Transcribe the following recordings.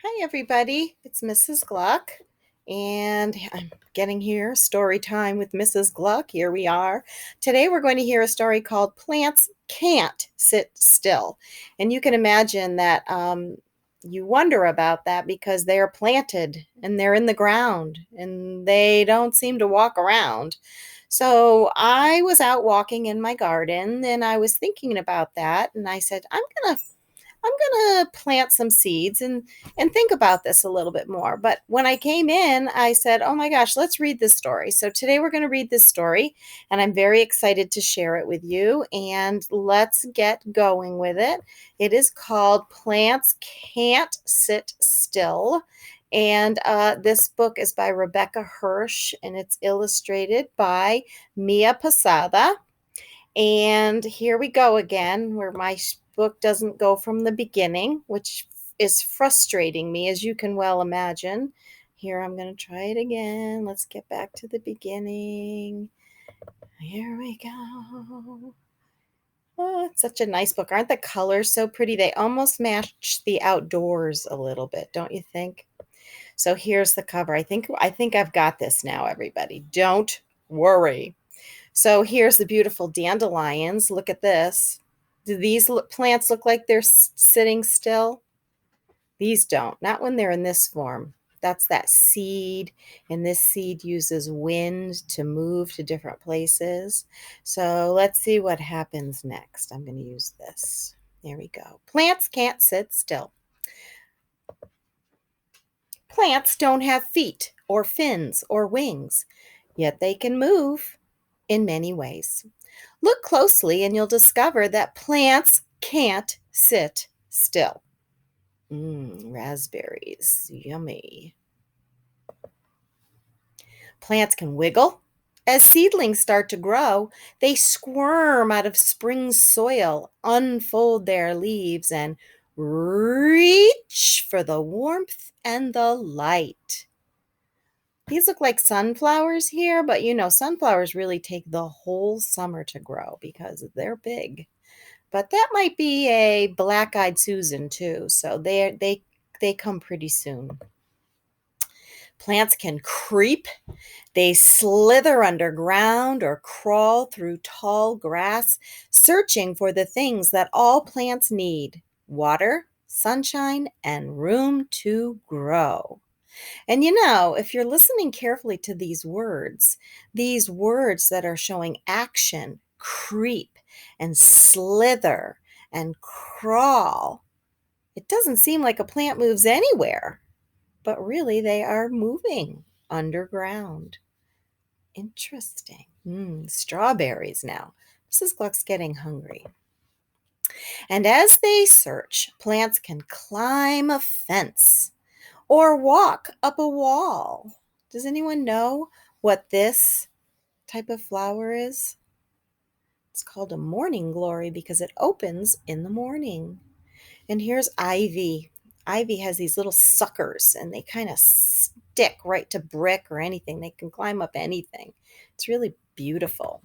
Hi, everybody. It's Mrs. Gluck, and I'm getting here. Story time with Mrs. Gluck. Here we are. Today, we're going to hear a story called Plants Can't Sit Still. And you can imagine that you wonder about that because they are planted and they're in the ground and they don't seem to walk around. So I was out walking in my garden and I was thinking about that. And I said, I'm gonna plant some seeds and think about this a little bit more. But when I came in, I said, "Oh my gosh, let's read this story." So today we're going to read this story, and I'm very excited to share it with you. And let's get going with it. It is called "Plants Can't Sit Still." And this book is by Rebecca Hirsch, and it's illustrated by Mia Posada. And here we go again, where my book doesn't go from the beginning, which is frustrating me, as you can well imagine. Here, I'm going to try it again. Let's get back to the beginning. Here we go. Oh, it's such a nice book. Aren't the colors so pretty? They almost match the outdoors a little bit, don't you think? So here's the cover. I think I've got this now, everybody. Don't worry. So here's the beautiful dandelions. Look at this. Do these plants look like they're sitting still? These don't, not when they're in this form. That's that seed, and this seed uses wind to move to different places. So let's see what happens next. I'm going to use this. There we go. Plants can't sit still. Plants don't have feet or fins or wings, yet they can move in many ways. Look closely and you'll discover that plants can't sit still. Raspberries, yummy. Plants can wiggle. As seedlings start to grow, they squirm out of spring soil, unfold their leaves, and reach for the warmth and the light. These look like sunflowers here, but sunflowers really take the whole summer to grow because they're big. But that might be a black-eyed Susan too, so they come pretty soon. Plants can creep. They slither underground or crawl through tall grass, searching for the things that all plants need: water, sunshine, and room to grow. And if you're listening carefully to these words that are showing action, creep and slither and crawl, it doesn't seem like a plant moves anywhere, but really they are moving underground. Interesting. Strawberries now. Mrs. Gluck's getting hungry. And as they search, plants can climb a fence or walk up a wall. Does anyone know what this type of flower is? It's called a morning glory because it opens in the morning. And here's ivy. Ivy has these little suckers and they kind of stick right to brick or anything. They can climb up anything. It's really beautiful.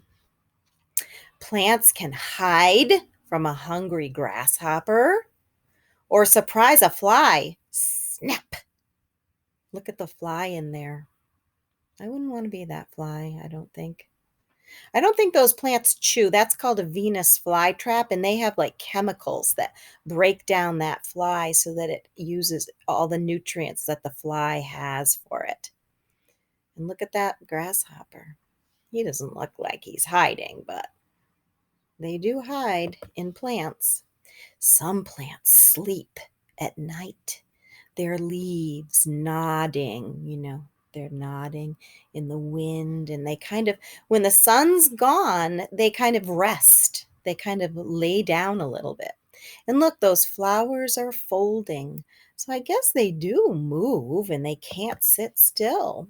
Plants can hide from a hungry grasshopper or surprise a fly. Snap! Look at the fly in there. I wouldn't want to be that fly, I don't think. I don't think those plants chew. That's called a Venus flytrap, and they have like chemicals that break down that fly so that it uses all the nutrients that the fly has for it. And look at that grasshopper. He doesn't look like he's hiding, but they do hide in plants. Some plants sleep at night, their leaves nodding, they're nodding in the wind. And when the sun's gone, they kind of rest. They kind of lay down a little bit. And look, those flowers are folding. So I guess they do move and they can't sit still.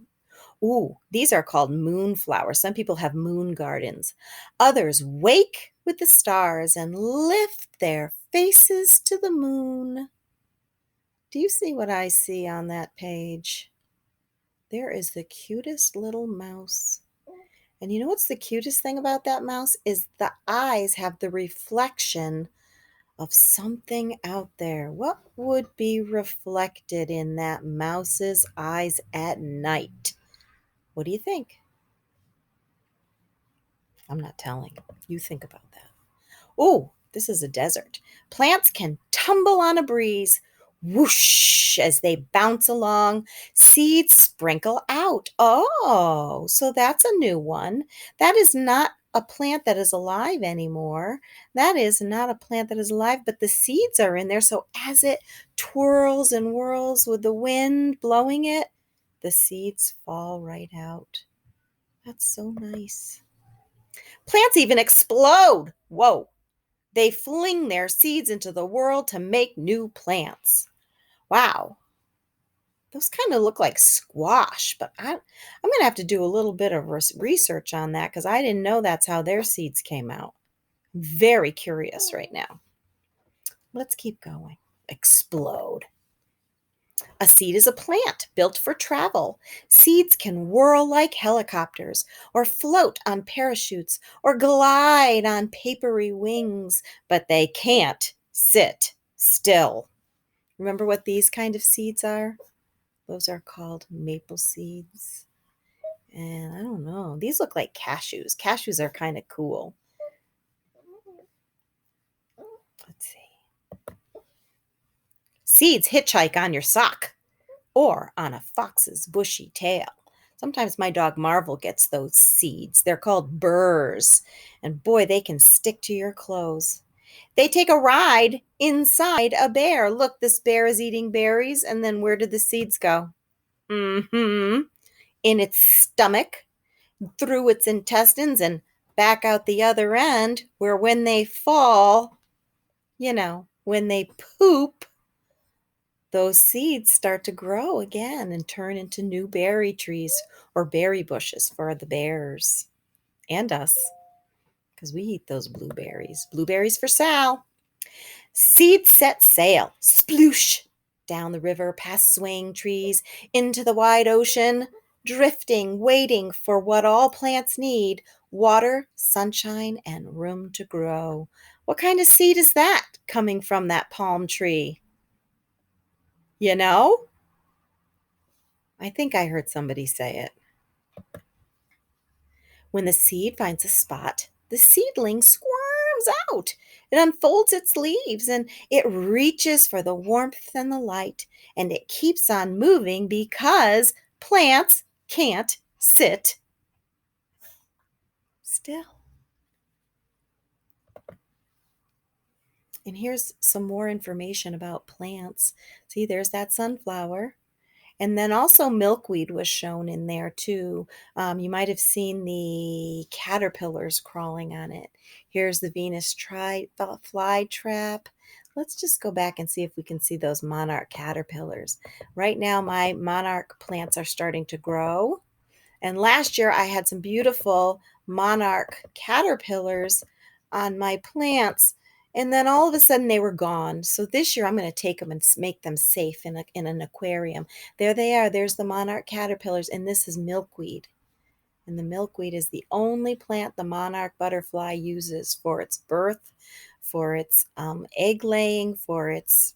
Ooh, these are called moonflowers. Some people have moon gardens. Others wake with the stars and lift their faces to the moon. Do you see what I see on that page? There is the cutest little mouse. And you know what's the cutest thing about that mouse is the eyes have the reflection of something out there. What would be reflected in that mouse's eyes at night? What do you think? I'm not telling. You think about that. Oh, this is a desert. Plants can tumble on a breeze, whoosh, as they bounce along. Seeds sprinkle out. Oh, so that's a new one. That is not a plant that is alive anymore. That is not a plant that is alive, but the seeds are in there. So as it twirls and whirls with the wind blowing it, the seeds fall right out. That's so nice. Plants even explode. Whoa. They fling their seeds into the world to make new plants. Wow. Those kind of look like squash, but I'm going to have to do a little bit of research on that because I didn't know that's how their seeds came out. Very curious right now. Let's keep going. Explode. A seed is a plant built for travel. Seeds can whirl like helicopters, or float on parachutes, or glide on papery wings, but they can't sit still. Remember what these kind of seeds are? Those are called maple seeds. And I don't know, these look like cashews. Cashews are kind of cool. Let's see. Seeds hitchhike on your sock or on a fox's bushy tail. Sometimes my dog Marvel gets those seeds. They're called burrs. And boy, they can stick to your clothes. They take a ride inside a bear. Look, this bear is eating berries. And then where did the seeds go? In its stomach, through its intestines, and back out the other end, where when they fall, when they poop, those seeds start to grow again and turn into new berry trees or berry bushes for the bears and us, because we eat those blueberries. Blueberries for Sal. Seeds set sail, sploosh, down the river, past swaying trees, into the wide ocean, drifting, waiting for what all plants need: water, sunshine, and room to grow. What kind of seed is that coming from that palm tree? You know? I think I heard somebody say it. When the seed finds a spot, the seedling squirms out. It unfolds its leaves and it reaches for the warmth and the light. And it keeps on moving because plants can't sit still. And here's some more information about plants. See, there's that sunflower. And then also milkweed was shown in there too. You might have seen the caterpillars crawling on it. Here's the Venus flytrap. Let's just go back and see if we can see those monarch caterpillars. Right now, my monarch plants are starting to grow. And last year, I had some beautiful monarch caterpillars on my plants. And then all of a sudden they were gone. So this year I'm going to take them and make them safe in an aquarium. There they are. There's the monarch caterpillars. And this is milkweed. And the milkweed is the only plant the monarch butterfly uses for its birth, for its egg laying, for its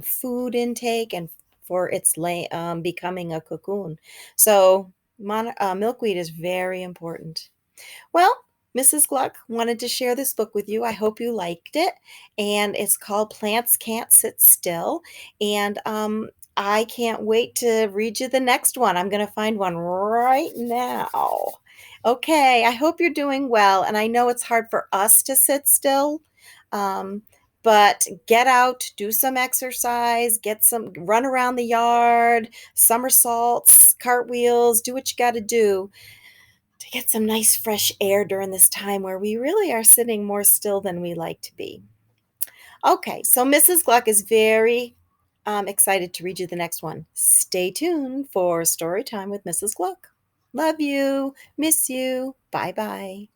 food intake, and for its becoming a cocoon. So milkweed is very important. Well, Mrs. Gluck wanted to share this book with you. I hope you liked it. And it's called Plants Can't Sit Still. And I can't wait to read you the next one. I'm going to find one right now. Okay, I hope you're doing well. And I know it's hard for us to sit still. But get out, do some exercise, run around the yard, somersaults, cartwheels, do what you got to do to get some nice fresh air during this time where we really are sitting more still than we like to be. Okay, so Mrs. Gluck is very excited to read you the next one. Stay tuned for Story Time with Mrs. Gluck. Love you. Miss you. Bye-bye.